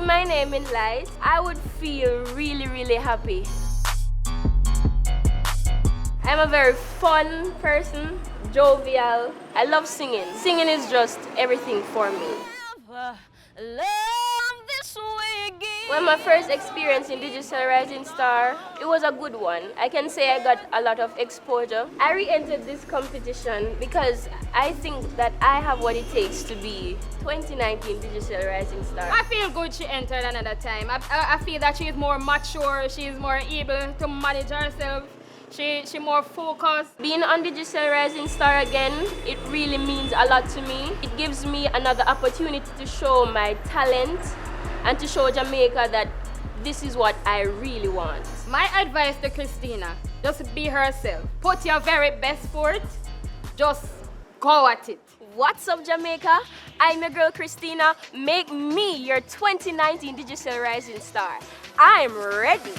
my name in lights, I would feel really, really happy. I'm a very fun person, jovial. I love singing. Singing is just everything for me. Well, my first experience in Digicel Rising Star, it was a good one. I can say I got a lot of exposure. I re-entered this competition because I think that I have what it takes to be 2019 Digicel Rising Star. I feel good she entered another time. I feel that she is more mature, she is more able to manage herself. She more focused. Being on Digicel Rising Star again, it really means a lot to me. It gives me another opportunity to show my talent and to show Jamaica that this is what I really want. My advice to Christina, just be herself. Put your very best forth, just go at it. What's up, Jamaica? I'm your girl Christina. Make me your 2019 Digicel Rising Star. I'm ready.